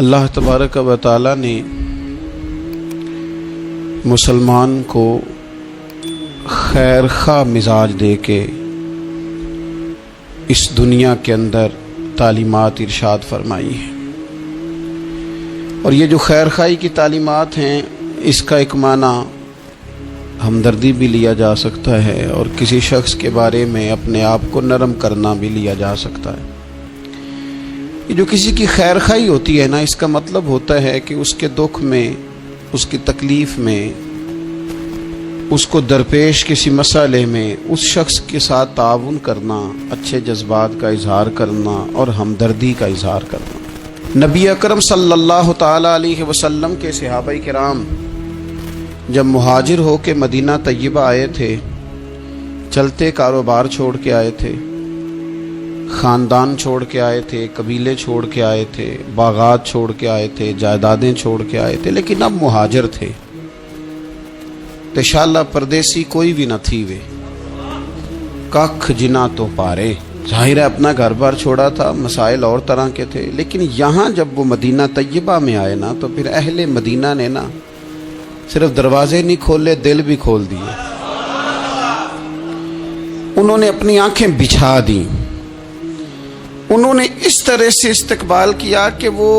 اللہ تبارک و تعالی نے مسلمان کو خیر خواہ مزاج دے کے اس دنیا کے اندر تعلیمات ارشاد فرمائی ہیں، اور یہ جو خیر خواہی کی تعلیمات ہیں اس کا ایک معنی ہمدردی بھی لیا جا سکتا ہے، اور کسی شخص کے بارے میں اپنے آپ کو نرم کرنا بھی لیا جا سکتا ہے۔ یہ جو کسی کی خیر خواہی ہوتی ہے نا، اس کا مطلب ہوتا ہے کہ اس کے دکھ میں، اس کی تکلیف میں، اس کو درپیش کسی مسئلے میں اس شخص کے ساتھ تعاون کرنا، اچھے جذبات کا اظہار کرنا اور ہمدردی کا اظہار کرنا۔ نبی اکرم صلی اللہ تعالی علیہ وسلم کے صحابہ کرام جب مہاجر ہو کے مدینہ طیبہ آئے تھے، چلتے کاروبار چھوڑ کے آئے تھے، خاندان چھوڑ کے آئے تھے، قبیلے چھوڑ کے آئے تھے، باغات چھوڑ کے آئے تھے، جائیدادیں چھوڑ کے آئے تھے، لیکن اب مہاجر تھے۔ تشالہ پردیسی کوئی بھی نہ تھی وے، کخ جنا تو پارے۔ ظاہر ہے اپنا گھر بار چھوڑا تھا، مسائل اور طرح کے تھے، لیکن یہاں جب وہ مدینہ طیبہ میں آئے نا، تو پھر اہل مدینہ نے نا صرف دروازے نہیں کھولے، دل بھی کھول دیے۔ انہوں نے اپنی آنکھیں بچھا دیں، انہوں نے اس طرح سے استقبال کیا کہ وہ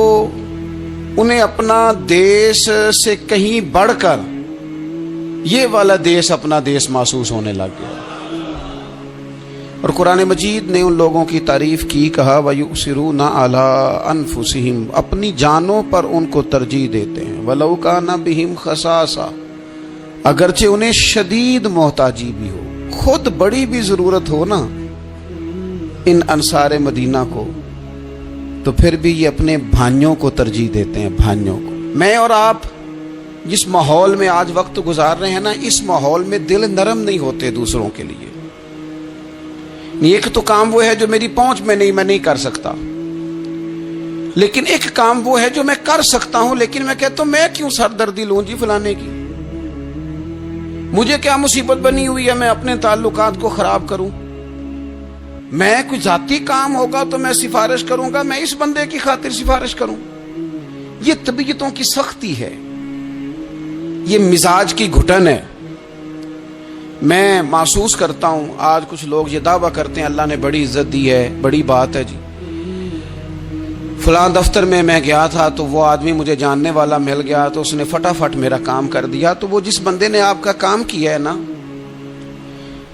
انہیں اپنا دیش سے کہیں بڑھ کر یہ والا دیش اپنا دیش محسوس ہونے لگ گیا۔ اور قرآن مجید نے ان لوگوں کی تعریف کی، کہا وَيُؤْثِرُونَ عَلَىٰ أَنفُسِهِمْ، اپنی جانوں پر ان کو ترجیح دیتے ہیں، وَلَوْ كَانَ بِهِمْ خَصَاصَةٌ، اگرچہ انہیں شدید محتاجی بھی ہو، خود بڑی بھی ضرورت ہو نا ان انصار مدینہ کو، تو پھر بھی یہ اپنے بھائیوں کو ترجیح دیتے ہیں، بھائیوں کو۔ میں اور آپ جس ماحول میں آج وقت گزار رہے ہیں نا، اس ماحول میں دل نرم نہیں ہوتے دوسروں کے لیے۔ ایک تو کام وہ ہے جو میری پہنچ میں نہیں، میں نہیں کر سکتا، لیکن ایک کام وہ ہے جو میں کر سکتا ہوں، لیکن میں کہتا ہوں میں کیوں سردردی لوں جی فلانے کی، مجھے کیا مصیبت بنی ہوئی ہے میں اپنے تعلقات کو خراب کروں؟ میں کوئی ذاتی کام ہوگا تو میں سفارش کروں گا، میں اس بندے کی خاطر سفارش کروں؟ یہ طبیعتوں کی سختی ہے، یہ مزاج کی گھٹن ہے۔ میں محسوس کرتا ہوں آج کچھ لوگ یہ دعویٰ کرتے ہیں اللہ نے بڑی عزت دی ہے، بڑی بات ہے جی، فلاں دفتر میں گیا تھا تو وہ آدمی مجھے جاننے والا مل گیا تو اس نے فٹافٹ میرا کام کر دیا۔ تو وہ جس بندے نے آپ کا کام کیا ہے نا،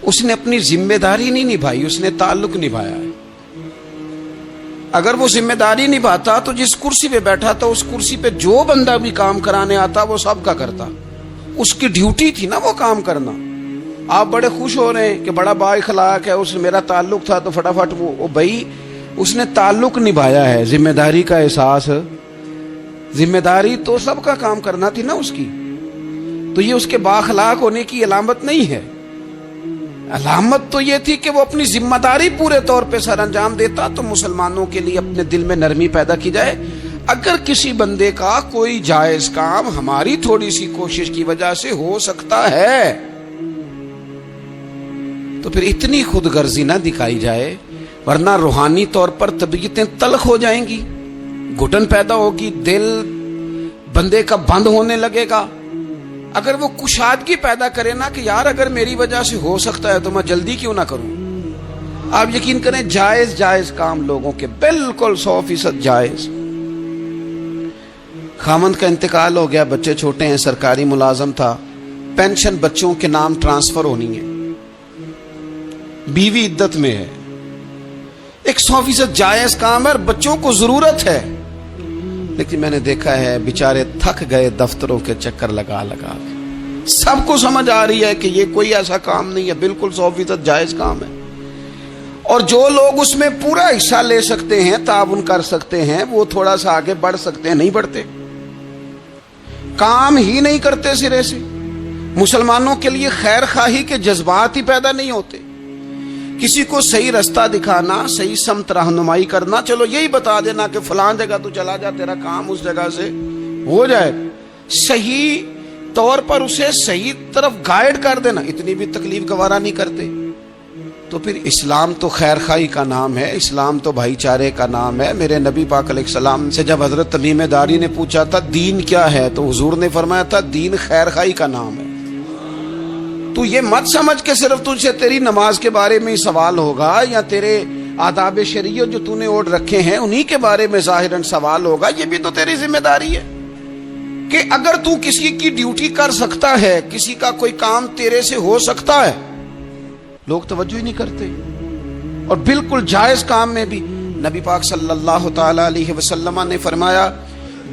اس نے اپنی ذمہ داری نہیں نبھائی، اس نے تعلق نبھایا ہے۔ اگر وہ ذمہ داری نبھاتا تو جس کرسی پہ بیٹھا تھا اس کرسی پہ جو بندہ بھی کام کرانے آتا وہ سب کا کرتا، اس کی ڈیوٹی تھی نا وہ کام کرنا۔ آپ بڑے خوش ہو رہے ہیں کہ بڑا با اخلاق ہے، اس نے میرا تعلق تھا تو فٹافٹ وہ بھائی اس نے تعلق نبھایا ہے، ذمہ داری کا احساس، ذمہ داری تو سب کا کام کرنا تھی نا اس کی۔ تو یہ اس کے با اخلاق ہونے کی علامت نہیں ہے، علامت تو یہ تھی کہ وہ اپنی ذمہ داری پورے طور پہ سر انجام دیتا۔ تو مسلمانوں کے لیے اپنے دل میں نرمی پیدا کی جائے، اگر کسی بندے کا کوئی جائز کام ہماری تھوڑی سی کوشش کی وجہ سے ہو سکتا ہے تو پھر اتنی خود غرضی نہ دکھائی جائے، ورنہ روحانی طور پر طبیعتیں تلخ ہو جائیں گی، گھٹن پیدا ہوگی، دل بندے کا بند ہونے لگے گا۔ اگر وہ کشادگی پیدا کرے نا کہ یار اگر میری وجہ سے ہو سکتا ہے تو میں جلدی کیوں نہ کروں۔ آپ یقین کریں جائز کام لوگوں کے بالکل 100% جائز۔ خامند کا انتقال ہو گیا، بچے چھوٹے ہیں، سرکاری ملازم تھا، پینشن بچوں کے نام ٹرانسفر ہونی ہے، بیوی عدت میں ہے، ایک 100% جائز کام ہے، بچوں کو ضرورت ہے، لیکن میں نے دیکھا ہے بیچارے تھک گئے دفتروں کے چکر لگا لگا کے۔ سب کو سمجھ آ رہی ہے کہ یہ کوئی ایسا کام نہیں ہے، بالکل 100% جائز کام ہے، اور جو لوگ اس میں پورا حصہ لے سکتے ہیں، تعاون کر سکتے ہیں، وہ تھوڑا سا آگے بڑھ سکتے ہیں، نہیں بڑھتے، کام ہی نہیں کرتے سرے سے۔ مسلمانوں کے لیے خیر خواہی کے جذبات ہی پیدا نہیں ہوتے، کسی کو صحیح رستہ دکھانا، صحیح سمت رہنمائی کرنا، چلو یہی بتا دینا کہ فلاں جگہ تو چلا جا، تیرا کام اس جگہ سے ہو جائے، صحیح طور پر اسے صحیح طرف گائیڈ کر دینا، اتنی بھی تکلیف گوارا نہیں کرتے۔ تو پھر اسلام تو خیر خواہی کا نام ہے، اسلام تو بھائی چارے کا نام ہے۔ میرے نبی پاک علیہ السلام سے جب حضرت تمیم داری نے پوچھا تھا دین کیا ہے، تو حضور نے فرمایا تھا دین خیر خواہی کا نام ہے۔ تو یہ مت سمجھ کہ صرف تجھ سے تیری نماز کے بارے میں ہی سوال ہوگا یا تیرے آداب شریعت جو تو نے اوڑھ رکھے ہیں انہی کے بارے میں ظاہراً سوال ہوگا۔ یہ بھی تو تیری ذمہ داری ہے کہ اگر تو کسی کی ڈیوٹی کر سکتا ہے، کسی کا کوئی کام تیرے سے ہو سکتا ہے، لوگ توجہ ہی نہیں کرتے۔ اور بالکل جائز کام میں بھی نبی پاک صلی اللہ تعالی علیہ وسلم نے فرمایا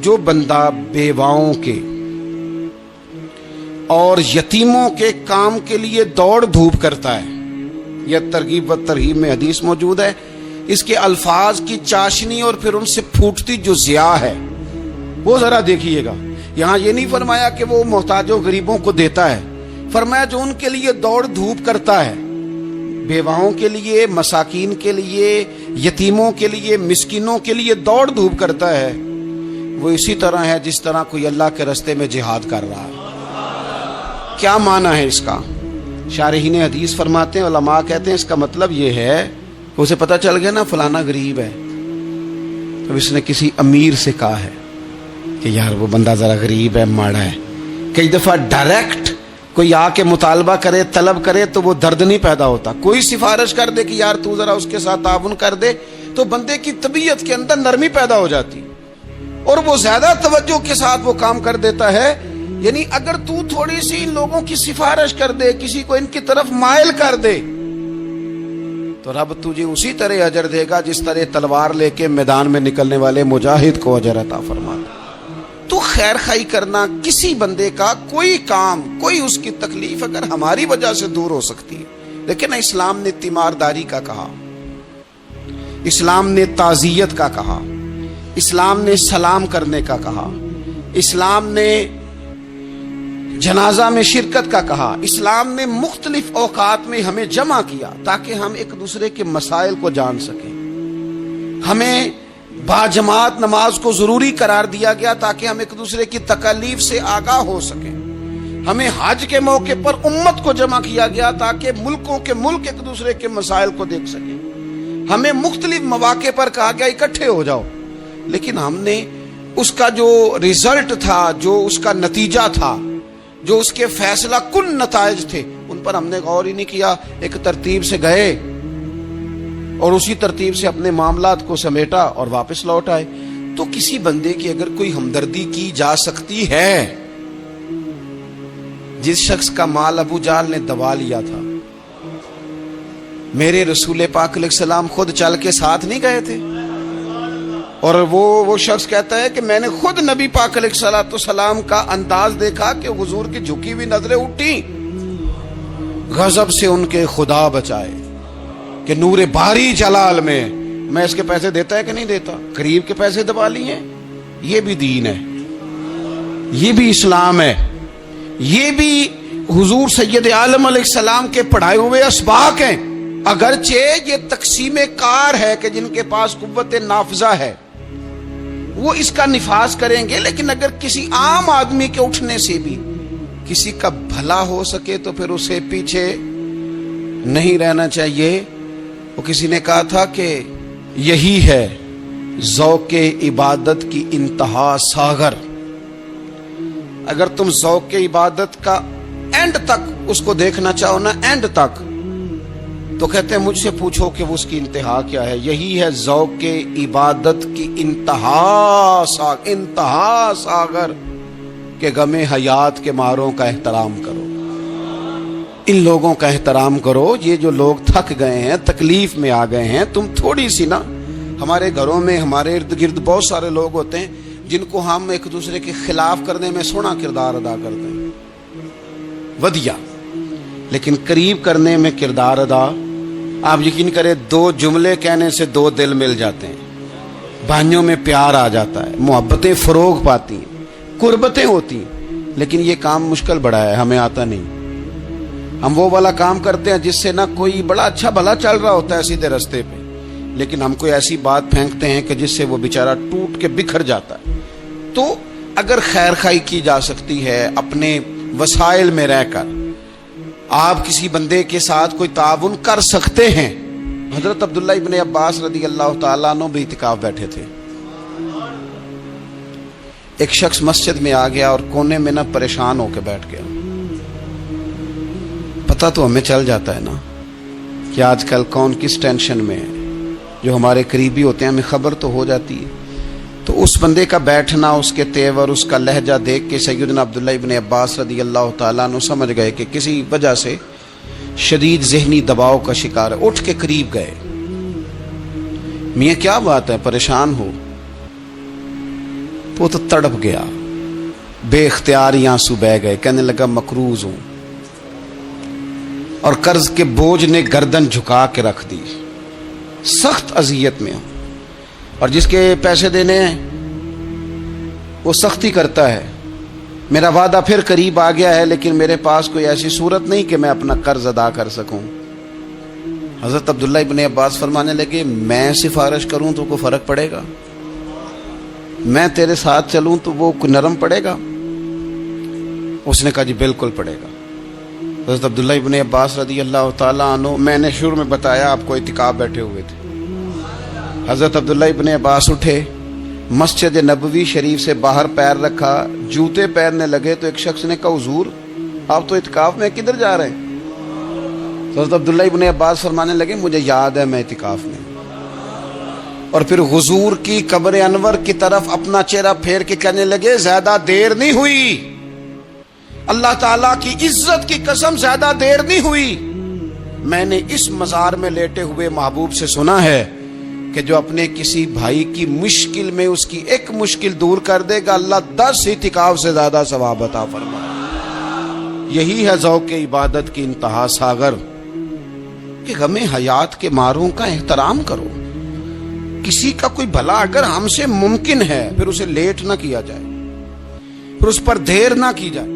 جو بندہ بیواؤں کے اور یتیموں کے کام کے لیے دوڑ دھوپ کرتا ہے، یہ ترغیب و ترہیب میں حدیث موجود ہے، اس کے الفاظ کی چاشنی اور پھر ان سے پھوٹتی جو ضیاء ہے وہ ذرا دیکھیے گا۔ یہاں یہ نہیں فرمایا کہ وہ محتاجوں غریبوں کو دیتا ہے، فرمایا جو ان کے لیے دوڑ دھوپ کرتا ہے، بیواؤں کے لیے، مساکین کے لیے، یتیموں کے لیے، مسکینوں کے لیے دوڑ دھوپ کرتا ہے، وہ اسی طرح ہے جس طرح کوئی اللہ کے راستے میں جہاد کر رہا ہے۔ کیا معنی ہے اس کا؟ شارحین حدیث فرماتے ہیں، علماء کہتے ہیں اس کا مطلب یہ ہے کہ اسے پتہ چل گیا نا فلانا غریب ہے، تو اس نے کسی امیر سے کہا ہے کہ یار وہ بندہ ذرا غریب ہے، ماڑا ہے۔ کئی دفعہ ڈائریکٹ کوئی آ کے مطالبہ کرے، طلب کرے تو وہ درد نہیں پیدا ہوتا، کوئی سفارش کر دے کہ یار تو ذرا اس کے ساتھ تعاون کر دے تو بندے کی طبیعت کے اندر نرمی پیدا ہو جاتی اور وہ زیادہ توجہ کے ساتھ وہ کام کر دیتا ہے۔ یعنی اگر تو تھوڑی سی ان لوگوں کی سفارش کر دے، کسی کو ان کی طرف مائل کر دے، تو رب تجھے اسی طرح اجر دے گا جس طرح تلوار لے کے میدان میں نکلنے والے مجاہد کو اجر عطا فرماتا۔ تو خیر خواہی کرنا، کسی بندے کا کوئی کام، کوئی اس کی تکلیف اگر ہماری وجہ سے دور ہو سکتی ہے، لیکن اسلام نے تیمارداری کا کہا، اسلام نے تعزیت کا کہا، اسلام نے سلام کرنے کا کہا، اسلام نے جنازہ میں شرکت کا کہا، اسلام نے مختلف اوقات میں ہمیں جمع کیا تاکہ ہم ایک دوسرے کے مسائل کو جان سکیں۔ ہمیں باجماعت نماز کو ضروری قرار دیا گیا تاکہ ہم ایک دوسرے کی تکالیف سے آگاہ ہو سکیں۔ ہمیں حج کے موقع پر امت کو جمع کیا گیا تاکہ ملکوں کے ملک ایک دوسرے کے مسائل کو دیکھ سکیں۔ ہمیں مختلف مواقع پر کہا گیا اکٹھے ہو جاؤ، لیکن ہم نے اس کا جو رزلٹ تھا، جو اس کا نتیجہ تھا، جو اس کے فیصلہ کن نتائج تھے، ان پر ہم نے غور ہی نہیں کیا۔ ایک ترتیب سے گئے اور اسی ترتیب سے اپنے معاملات کو سمیٹا اور واپس لوٹ آئے۔ تو کسی بندے کی اگر کوئی ہمدردی کی جا سکتی ہے، جس شخص کا مال ابو جہل نے دبا لیا تھا، میرے رسول پاک علیہ السلام خود چل کے ساتھ نہیں گئے تھے، اور وہ شخص کہتا ہے کہ میں نے خود نبی پاک علیہ السلام کا انداز دیکھا کہ حضور کی جھکی ہوئی نظریں اٹھی، غضب سے ان کے خدا بچائے کہ نور باری جلال میں اس کے پیسے دیتا ہے کہ نہیں دیتا، قریب کے پیسے دبا لیے ہیں۔ یہ بھی دین ہے، یہ بھی اسلام ہے، یہ بھی حضور سید عالم علیہ السلام کے پڑھائے ہوئے اسباق ہیں۔ اگرچہ یہ تقسیم کار ہے کہ جن کے پاس قوت نافذہ ہے وہ اس کا نفاذ کریں گے، لیکن اگر کسی عام آدمی کے اٹھنے سے بھی کسی کا بھلا ہو سکے تو پھر اسے پیچھے نہیں رہنا چاہیے۔ وہ کسی نے کہا تھا کہ یہی ہے ذوق عبادت کی انتہا ساغر۔ اگر تم ذوق عبادت کا اینڈ تک اس کو دیکھنا چاہو نا، اینڈ تک، تو کہتے ہیں مجھ سے پوچھو کہ وہ اس کی انتہا کیا ہے۔ یہی ہے ذوق عبادت کی انتہا ساغر کہ غم حیات کے ماروں کا احترام کرو۔ ان لوگوں کا احترام کرو، یہ جو لوگ تھک گئے ہیں، تکلیف میں آ گئے ہیں۔ تم تھوڑی سی نا، ہمارے گھروں میں ہمارے ارد گرد بہت سارے لوگ ہوتے ہیں جن کو ہم ایک دوسرے کے خلاف کرنے میں سونا کردار ادا کرتے ہیں، ودیا، لیکن قریب کرنے میں کردار ادا، آپ یقین کریں 2 جملے کہنے سے 2 دل مل جاتے ہیں، بھائیوں میں پیار آ جاتا ہے، محبتیں فروغ پاتی ہیں، قربتیں ہوتی ہیں۔ لیکن یہ کام مشکل بڑا ہے، ہمیں آتا نہیں۔ ہم وہ والا کام کرتے ہیں جس سے نہ کوئی بڑا اچھا بھلا چل رہا ہوتا ہے سیدھے رستے پہ، لیکن ہم کوئی ایسی بات پھینکتے ہیں کہ جس سے وہ بیچارہ ٹوٹ کے بکھر جاتا ہے۔ تو اگر خیر خواہی کی جا سکتی ہے اپنے وسائل میں رہ کر، آپ کسی بندے کے ساتھ کوئی تعاون کر سکتے ہیں۔ حضرت عبداللہ ابن عباس رضی اللہ تعالیٰ عنہ بھی اعتکاف بیٹھے تھے۔ ایک شخص مسجد میں آ گیا اور کونے میں نہ پریشان ہو کے بیٹھ گیا۔ پتہ تو ہمیں چل جاتا ہے نا کہ آج کل کون کس ٹینشن میں ہے، جو ہمارے قریبی ہوتے ہیں ہمیں خبر تو ہو جاتی ہے۔ تو اس بندے کا بیٹھنا، اس کے تیور، اس کا لہجہ دیکھ کے سیدنا عبداللہ ابن عباس رضی اللہ تعالیٰ عنہ سمجھ گئے کہ کسی وجہ سے شدید ذہنی دباؤ کا شکار ہے۔ اٹھ کے قریب گئے، میاں کیا بات ہے، پریشان ہو؟ تو وہ تو تڑپ گیا، بے اختیار ہی آنسو بہہ گئے، کہنے لگا مقروض ہوں اور قرض کے بوجھ نے گردن جھکا کے رکھ دی، سخت اذیت میں ہوں، اور جس کے پیسے دینے ہیں وہ سختی کرتا ہے۔ میرا وعدہ پھر قریب آ گیا ہے، لیکن میرے پاس کوئی ایسی صورت نہیں کہ میں اپنا قرض ادا کر سکوں۔ حضرت عبداللہ ابن عباس فرمانے لگے میں سفارش کروں تو کوئی فرق پڑے گا؟ میں تیرے ساتھ چلوں تو وہ کوئی نرم پڑے گا؟ اس نے کہا جی بالکل پڑے گا۔ حضرت عبداللہ ابن عباس رضی اللہ تعالیٰ عنہ، میں نے شروع میں بتایا آپ کو اعتکاف بیٹھے ہوئے تھے۔ حضرت عبداللہ ابن عباس اٹھے، مسجد نبوی شریف سے باہر پیر رکھا، جوتے پہننے لگے تو ایک شخص نے کہا حضور آپ تو اعتکاف میں کدھر جا رہے ہیں؟ حضرت عبداللہ ابن عباس فرمانے لگے مجھے یاد ہے میں اعتکاف میں، اور پھر حضور کی قبر انور کی طرف اپنا چہرہ پھیر کے کہنے لگے زیادہ دیر نہیں ہوئی، اللہ تعالیٰ کی عزت کی قسم زیادہ دیر نہیں ہوئی، میں نے اس مزار میں لیٹے ہوئے محبوب سے سنا ہے کہ جو اپنے کسی بھائی کی مشکل میں اس کی ایک مشکل دور کر دے گا اللہ 10 اعتکاف سے زیادہ ثواب عطا فرمائے۔ یہی ہے ذوق عبادت کی انتہا ساغر کہ غم حیات کے ماروں کا احترام کرو۔ کسی کا کوئی بھلا اگر ہم سے ممکن ہے پھر اسے لیٹ نہ کیا جائے، پھر اس پر دیر نہ کی جائے۔